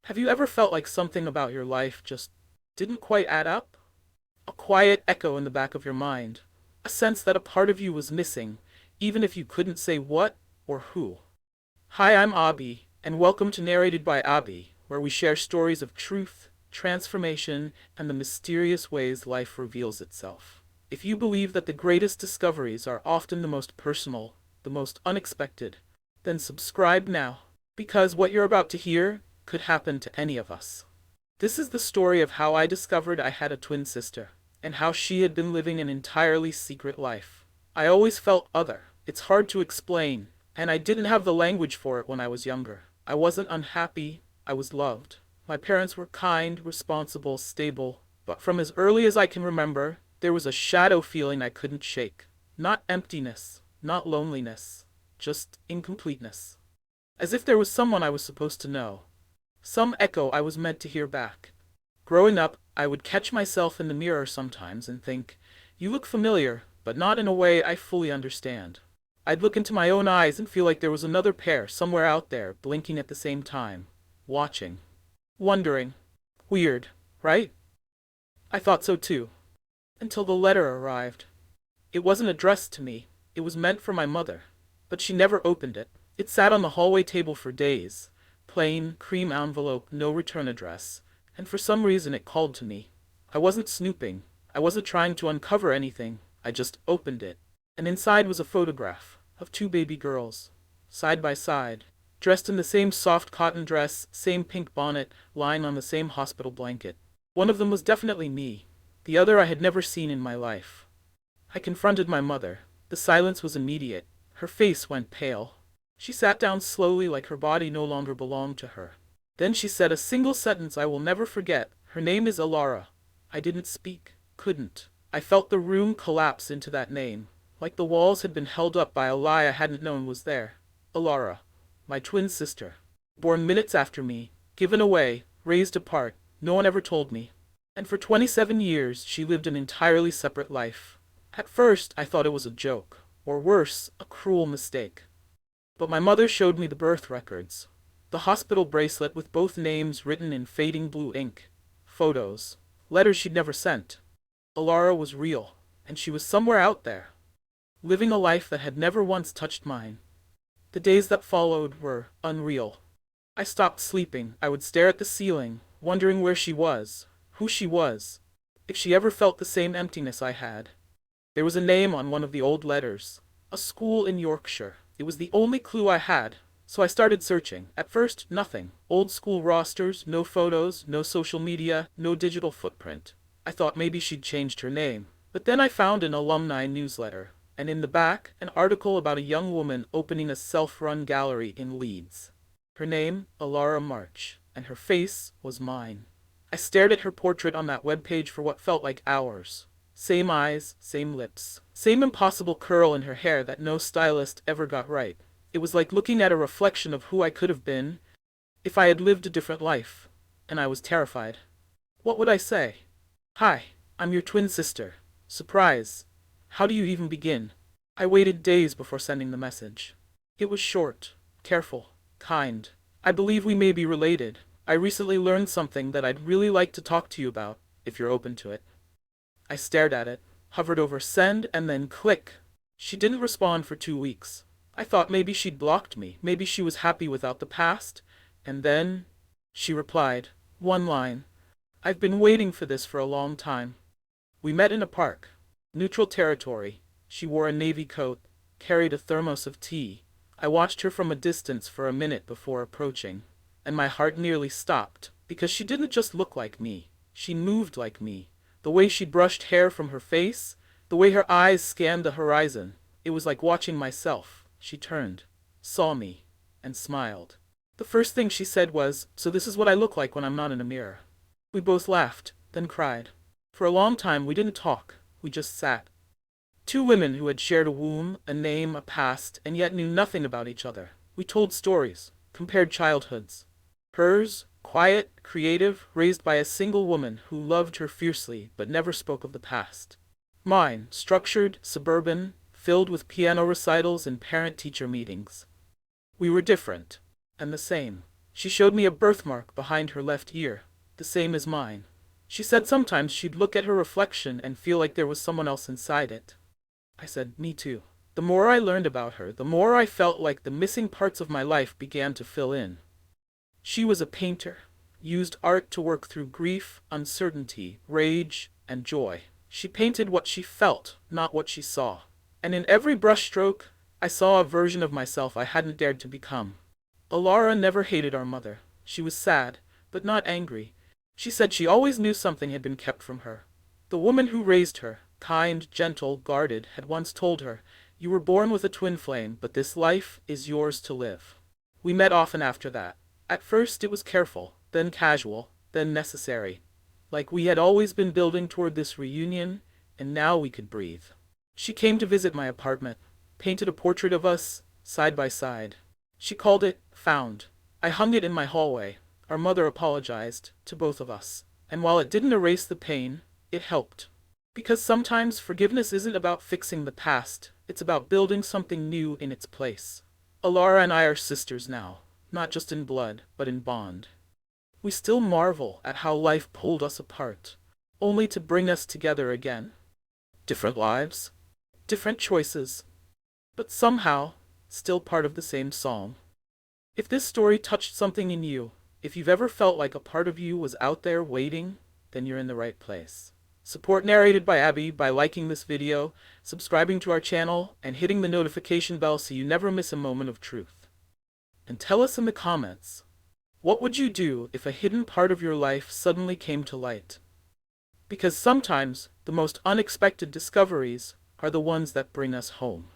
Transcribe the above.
Have you ever felt like something about your life just didn't quite add up? A quiet echo in the back of your mind. A sense that a part of you was missing, even if you couldn't say what or who. Hi, I'm Abby, and welcome to Narrated by Abby, where we share stories of truth, transformation, and the mysterious ways life reveals itself. If you believe that the greatest discoveries are often the most personal, the most unexpected, then subscribe now, because what you're about to hear could happen to any of us. This is the story of how I discovered I had a twin sister, and how she had been living an entirely secret life. I always felt other. It's hard to explain, and I didn't have the language for it when I was younger. I wasn't unhappy, I was loved. My parents were kind, responsible, stable, but from as early as I can remember, there was a shadow feeling I couldn't shake. Not emptiness, not loneliness, just incompleteness. As if there was someone I was supposed to know. Some echo I was meant to hear back. Growing up, I would catch myself in the mirror sometimes and think, you look familiar, but not in a way I fully understand. I'd look into my own eyes and feel like there was another pair somewhere out there, blinking at the same time, watching, wondering. Weird, right? I thought so too. Until the letter arrived. It wasn't addressed to me. It was meant for my mother. But she never opened it. It sat on the hallway table for days. Plain, cream envelope, no return address. And for some reason it called to me. I wasn't snooping. I wasn't trying to uncover anything. I just opened it. And inside was a photograph of two baby girls, side by side, dressed in the same soft cotton dress, same pink bonnet, lying on the same hospital blanket. One of them was definitely me. The other I had never seen in my life. I confronted my mother. The silence was immediate. Her face went pale. She sat down slowly like her body no longer belonged to her. Then she said a single sentence I will never forget. Her name is Alara. I didn't speak. Couldn't. I felt the room collapse into that name, like the walls had been held up by a lie I hadn't known was there. Alara. My twin sister. Born minutes after me. Given away. Raised apart. No one ever told me. And for 27 years she lived an entirely separate life. At first I thought it was a joke, or worse, a cruel mistake. But my mother showed me the birth records. The hospital bracelet with both names written in fading blue ink. Photos. Letters she'd never sent. Alara was real, and she was somewhere out there, living a life that had never once touched mine. The days that followed were unreal. I stopped sleeping. I would stare at the ceiling, wondering where she was, who she was, if she ever felt the same emptiness I had. There was a name on one of the old letters. A school in Yorkshire. It was the only clue I had, so I started searching. At first, nothing. Old school rosters, no photos, no social media, no digital footprint. I thought maybe she'd changed her name. But then I found an alumni newsletter, and in the back, an article about a young woman opening a self-run gallery in Leeds. Her name, Alara March, and her face was mine. I stared at her portrait on that webpage for what felt like hours. Same eyes, same lips, same impossible curl in her hair that no stylist ever got right. It was like looking at a reflection of who I could have been if I had lived a different life, and I was terrified. What would I say? Hi, I'm your twin sister. Surprise. How do you even begin? I waited days before sending the message. It was short, careful, kind. I believe we may be related. I recently learned something that I'd really like to talk to you about, if you're open to it. I stared at it, hovered over send, and then click. She didn't respond for 2 weeks. I thought maybe she'd blocked me, maybe she was happy without the past, and then she replied. One line. I've been waiting for this for a long time. We met in a park. Neutral territory. She wore a navy coat, carried a thermos of tea. I watched her from a distance for a minute before approaching, and my heart nearly stopped, because she didn't just look like me. She moved like me. The way she brushed hair from her face, the way her eyes scanned the horizon, it was like watching myself. She turned, saw me, and smiled. The first thing she said was, "So this is what I look like when I'm not in a mirror." We both laughed, then cried. For a long time we didn't talk, we just sat. Two women who had shared a womb, a name, a past, and yet knew nothing about each other. We told stories, compared childhoods. Hers, quiet, creative, raised by a single woman who loved her fiercely but never spoke of the past. Mine, structured, suburban, filled with piano recitals and parent-teacher meetings. We were different, and the same. She showed me a birthmark behind her left ear, the same as mine. She said sometimes she'd look at her reflection and feel like there was someone else inside it. I said, me too. The more I learned about her, the more I felt like the missing parts of my life began to fill in. She was a painter, used art to work through grief, uncertainty, rage, and joy. She painted what she felt, not what she saw. And in every brushstroke, I saw a version of myself I hadn't dared to become. Alara never hated our mother. She was sad, but not angry. She said she always knew something had been kept from her. The woman who raised her, kind, gentle, guarded, had once told her, "You were born with a twin flame, but this life is yours to live." We met often after that. At first it was careful, then casual, then necessary. Like we had always been building toward this reunion, and now we could breathe. She came to visit my apartment, painted a portrait of us, side by side. She called it Found. I hung it in my hallway. Our mother apologized, to both of us. And while it didn't erase the pain, it helped. Because sometimes forgiveness isn't about fixing the past, it's about building something new in its place. Alara and I are sisters now, not just in blood, but in bond. We still marvel at how life pulled us apart, only to bring us together again. Different lives, different choices, but somehow, still part of the same song. If this story touched something in you, if you've ever felt like a part of you was out there waiting, then you're in the right place. Support Narrated by Abby by liking this video, subscribing to our channel, and hitting the notification bell so you never miss a moment of truth. And tell us in the comments, what would you do if a hidden part of your life suddenly came to light? Because sometimes the most unexpected discoveries are the ones that bring us home.